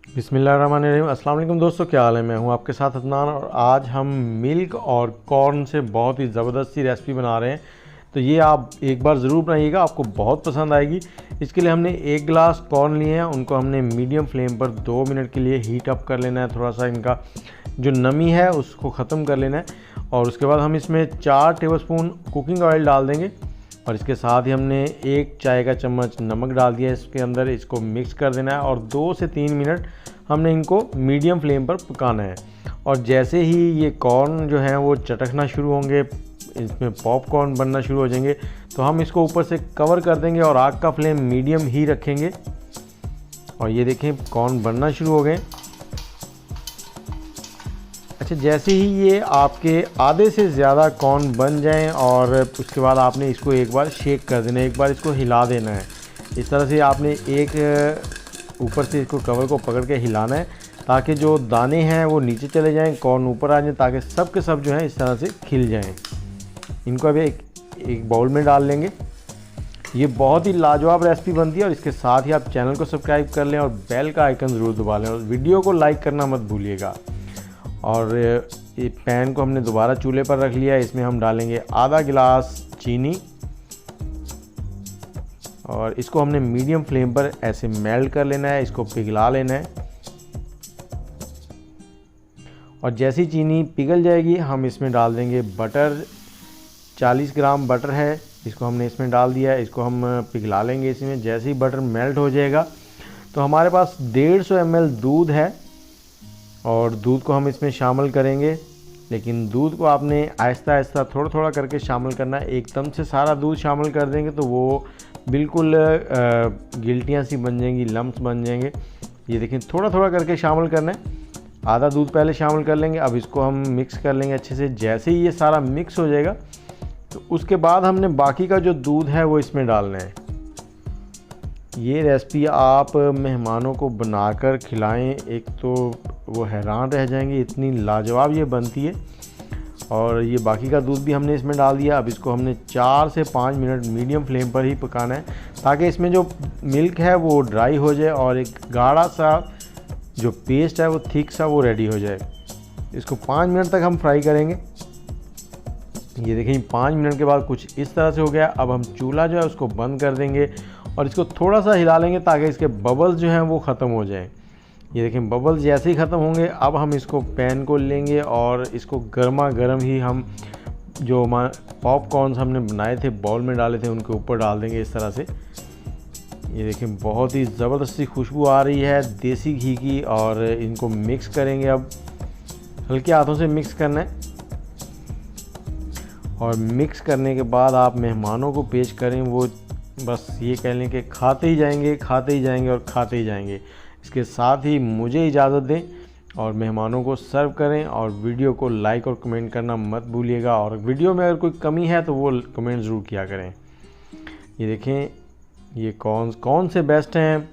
बिस्मिल्लाहिर्रहमानिर्रहीम। अस्सलाम वालेकुम दोस्तों, क्या हाल है। मैं हूं आपके साथ अदनान और आज हम मिल्क और कॉर्न से बहुत ही ज़बरदस्त सी रेसिपी बना रहे हैं। तो ये आप एक बार ज़रूर बनाइएगा, आपको बहुत पसंद आएगी। इसके लिए हमने 1 गिलास कॉर्न लिए हैं, उनको हमने मीडियम फ्लेम पर 2 मिनट के लिए हीट अप कर लेना है। थोड़ा सा इनका जो नमी है उसको ख़त्म कर लेना है और उसके बाद हम इसमें 4 टेबलस्पून कुकिंग ऑयल डाल देंगे और इसके साथ ही हमने 1 चाय का चम्मच नमक डाल दिया इसके अंदर। इसको मिक्स कर देना है और 2 से 3 मिनट हमने इनको मीडियम फ्लेम पर पकाना है। और जैसे ही ये कॉर्न जो हैं वो चटकना शुरू होंगे, इसमें पॉपकॉर्न बनना शुरू हो जाएंगे, तो हम इसको ऊपर से कवर कर देंगे और आग का फ्लेम मीडियम ही रखेंगे। और ये देखें कॉर्न बनना शुरू हो गए। अच्छा, जैसे ही ये आपके आधे से ज़्यादा कॉर्न बन जाएं और उसके बाद आपने इसको एक बार शेक कर देना है, एक बार इसको हिला देना है। इस तरह से आपने एक ऊपर से इसको कवर को पकड़ के हिलाना है ताकि जो दाने हैं वो नीचे चले जाएं, कॉर्न ऊपर आ जाए, ताकि सब के सब जो है इस तरह से खिल जाएं। इनको अभी एक बाउल में डाल लेंगे। ये बहुत ही लाजवाब रेसिपी बनती है और इसके साथ ही आप चैनल को सब्सक्राइब कर लें और बेल का आइकन ज़रूर दबा लें और वीडियो को लाइक करना मत भूलिएगा। और ये पैन को हमने दोबारा चूल्हे पर रख लिया है। इसमें हम डालेंगे आधा गिलास चीनी और इसको हमने मीडियम फ्लेम पर ऐसे मेल्ट कर लेना है, इसको पिघला लेना है। और जैसी चीनी पिघल जाएगी हम इसमें डाल देंगे बटर। 40 ग्राम बटर है, इसको हमने इसमें डाल दिया है। इसको हम पिघला लेंगे इसमें। जैसे ही बटर मेल्ट हो जाएगा तो हमारे पास 150 ml दूध है और दूध को हम इसमें शामिल करेंगे। लेकिन दूध को आपने आहिस्ता आहिस्ता थोड़ा थोड़ा करके शामिल करना है। एकदम से सारा दूध शामिल कर देंगे तो वो बिल्कुल गिल्टियाँ सी बन जाएंगी, लम्स बन जाएंगे। ये देखें, थोड़ा थोड़ा करके शामिल करना है। आधा दूध पहले शामिल कर लेंगे। अब इसको हम मिक्स कर लेंगे अच्छे से। जैसे ही ये सारा मिक्स हो जाएगा तो उसके बाद हमने बाकी का जो दूध है वो इसमें डालना है। ये रेसिपी आप मेहमानों को बनाकर खिलाएं, एक तो वो हैरान रह जाएंगे, इतनी लाजवाब ये बनती है। और ये बाकी का दूध भी हमने इसमें डाल दिया। अब इसको हमने 4 से 5 मिनट मीडियम फ्लेम पर ही पकाना है ताकि इसमें जो मिल्क है वो ड्राई हो जाए और एक गाढ़ा सा जो पेस्ट है वो थिक सा वो रेडी हो जाए। इसको 5 मिनट तक हम फ्राई करेंगे। ये देखें 5 मिनट के बाद कुछ इस तरह से हो गया। अब हम चूल्हा जो है उसको बंद कर देंगे और इसको थोड़ा सा हिला लेंगे ताकि इसके बबल्स जो हैं वो ख़त्म हो जाएं। ये देखें बबल्स जैसे ही ख़त्म होंगे अब हम इसको पैन को लेंगे और इसको गर्मा गर्म ही हम जो पॉपकॉर्न्स हमने बनाए थे, बाउल में डाले थे, उनके ऊपर डाल देंगे इस तरह से। ये देखें बहुत ही ज़बरदस्त सी खुशबू आ रही है देसी घी की। और इनको मिक्स करेंगे। अब हल्के हाथों से मिक्स करना है और मिक्स करने के बाद आप मेहमानों को पेश करें, वो बस ये कह लें कि खाते ही जाएंगे, खाते ही जाएंगे और खाते ही जाएंगे। इसके साथ ही मुझे इजाज़त दें और मेहमानों को सर्व करें। और वीडियो को लाइक और कमेंट करना मत भूलिएगा। और वीडियो में अगर कोई कमी है तो वो कमेंट ज़रूर किया करें। ये देखें ये कौन से बेस्ट हैं